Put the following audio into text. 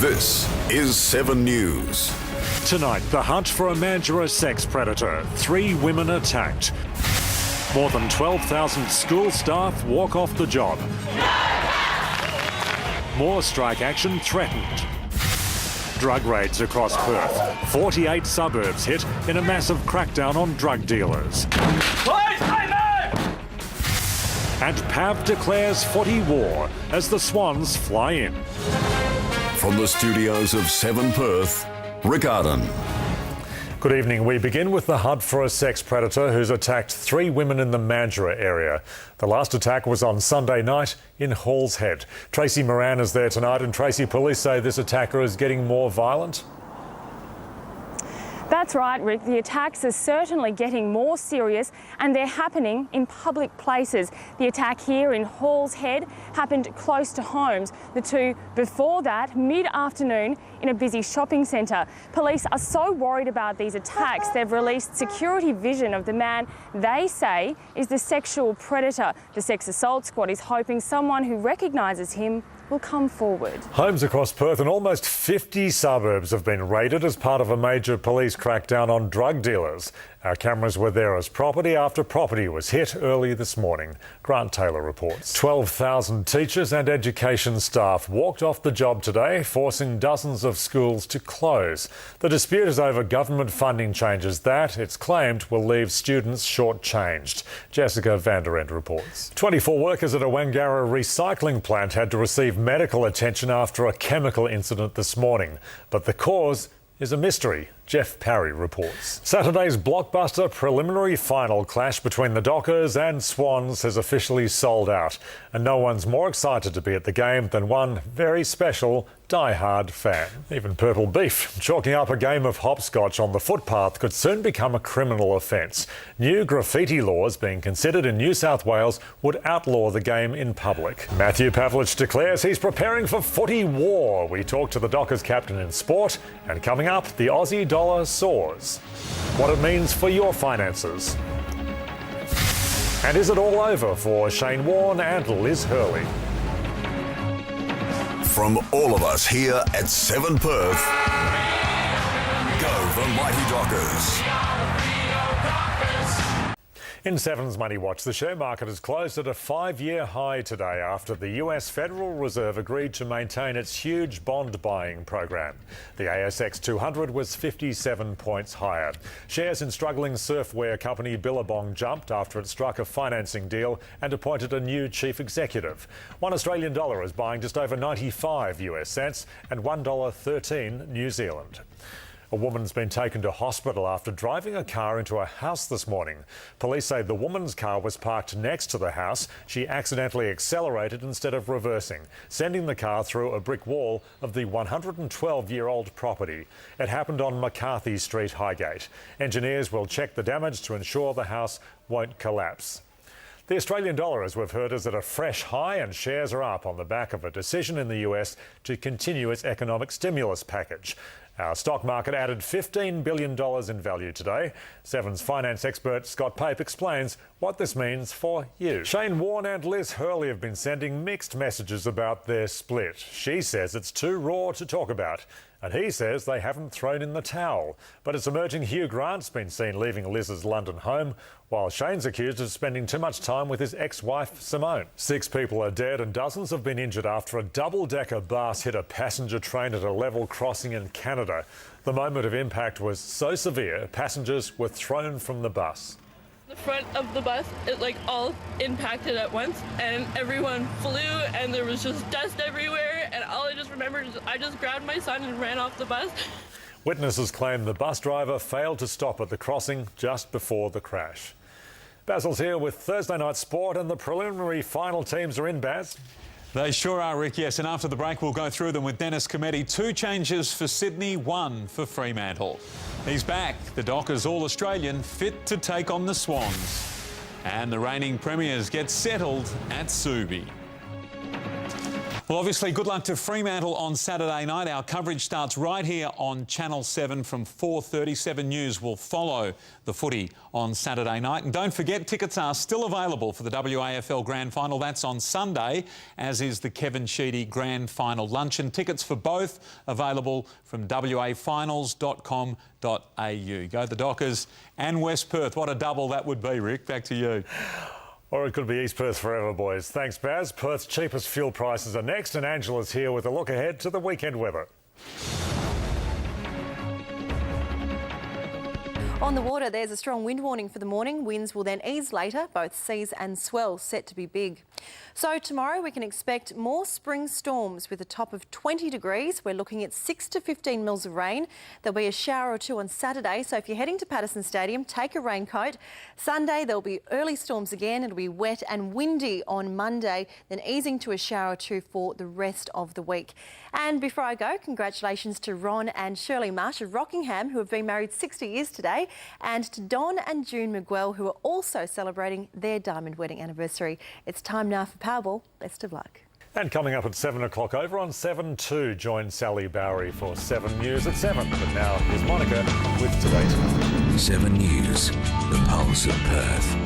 This is 7 News. Tonight, the hunt for a Mandurah sex predator. 3 women attacked. More than 12,000 school staff walk off the job. More strike action threatened. Drug raids across Perth. 48 suburbs hit in a massive crackdown on drug dealers. And PAV declares footy war as the Swans fly in. From the studios of 7 Perth, Rick Ardon. Good evening. We begin with the hunt for a sex predator who's attacked 3 women in the Mandurah area. The last attack was on Sunday night in Halls Head. Tracy Moran is there tonight, and Tracy, police say this attacker is getting more violent. That's right, Rick. The attacks are certainly getting more serious and they're happening in public places. The attack here in Halls Head happened close to homes. The 2 before that, mid-afternoon, in a busy shopping centre. Police are so worried about these attacks, they've released security vision of the man they say is the sexual predator. The Sex Assault Squad is hoping someone who recognises him will come forward. Homes across Perth and almost 50 suburbs have been raided as part of a major police crackdown on drug dealers. Our cameras were there as property after property was hit early this morning. Grant Taylor reports. 12,000 teachers and education staff walked off the job today, forcing dozens of schools to close. The dispute is over government funding changes that, it's claimed, will leave students shortchanged. Jessica van der End reports. 24 workers at a Wangara recycling plant had to receive medical attention after a chemical incident this morning. But the cause is a mystery. Jeff Parry reports. Saturday's blockbuster preliminary final clash between the Dockers and Swans has officially sold out, and no one's more excited to be at the game than one very special die-hard fan. Even Purple Beef chalking up a game of hopscotch on the footpath could soon become a criminal offence. New graffiti laws being considered in New South Wales would outlaw the game in public. Matthew Pavlich declares he's preparing for footy war. We talk to the Dockers captain in sport, and coming up, the Aussie dollar soars. What it means for your finances. And is it all over for Shane Warne and Liz Hurley? From all of us here at 7 Perth, go the Mighty Dockers. In 7's Money Watch, the share market has closed at a 5-year high today after the US Federal Reserve agreed to maintain its huge bond buying program. The ASX 200 was 57 points higher. Shares in struggling surfwear company Billabong jumped after it struck a financing deal and appointed a new chief executive. $1 Australian is buying just over 95 US cents and $1.13 New Zealand. A woman's been taken to hospital after driving a car into a house this morning. Police say the woman's car was parked next to the house. She accidentally accelerated instead of reversing, sending the car through a brick wall of the 112-year-old property. It happened on McCarthy Street, Highgate. Engineers will check the damage to ensure the house won't collapse. The Australian dollar, as we've heard, is at a fresh high and shares are up on the back of a decision in the US to continue its economic stimulus package. Our stock market added $15 billion in value today. 7's finance expert Scott Pape explains what this means for you. Shane Warne and Liz Hurley have been sending mixed messages about their split. She says it's too raw to talk about, and he says they haven't thrown in the towel. But it's emerging Hugh Grant's been seen leaving Liz's London home, while Shane's accused of spending too much time with his ex-wife Simone. 6 people are dead and dozens have been injured after a double-decker bus hit a passenger train at a level crossing in Canada. The moment of impact was so severe, passengers were thrown from the bus. The front of the bus, it all impacted at once and everyone flew and there was just dust everywhere, and all I just remember is I just grabbed my son and ran off the bus. Witnesses claim the bus driver failed to stop at the crossing just before the crash. Basil's here with Thursday night sport, and the preliminary final teams are in, Baz. They sure are, Rick, yes, and after the break we'll go through them with Dennis Cometti. 2 changes for Sydney, 1 for Fremantle. He's back, the Dockers All-Australian, fit to take on the Swans. And the reigning premiers get settled at Subi. Well, obviously, good luck to Fremantle on Saturday night. Our coverage starts right here on Channel 7 from 4:30. 7 News will follow the footy on Saturday night. And don't forget, tickets are still available for the WAFL Grand Final. That's on Sunday, as is the Kevin Sheedy Grand Final luncheon. Tickets for both available from wafinals.com.au. Go the Dockers and West Perth. What a double that would be, Rick. Back to you. Or it could be East Perth forever, boys. Thanks, Baz. Perth's cheapest fuel prices are next, and Angela's here with a look ahead to the weekend weather. On the water, there's a strong wind warning for the morning. Winds will then ease later, both seas and swell set to be big. So tomorrow we can expect more spring storms with a top of 20 degrees. We're looking at 6 to 15 mils of rain. There'll be a shower or two on Saturday, so if you're heading to Patterson Stadium, take a raincoat. Sunday there'll be early storms again. It'll be wet and windy on Monday, then easing to a shower or two for the rest of the week. And before I go, congratulations to Ron and Shirley Marsh of Rockingham, who have been married 60 years today, and to Don and June Miguel, who are also celebrating their diamond wedding anniversary. It's time now for Powerball. Best of luck. And coming up at 7 o'clock over on 7:2, join Sally Bowery for 7 News at 7. But now here's Monica with today's. 7 News, the pulse of Perth.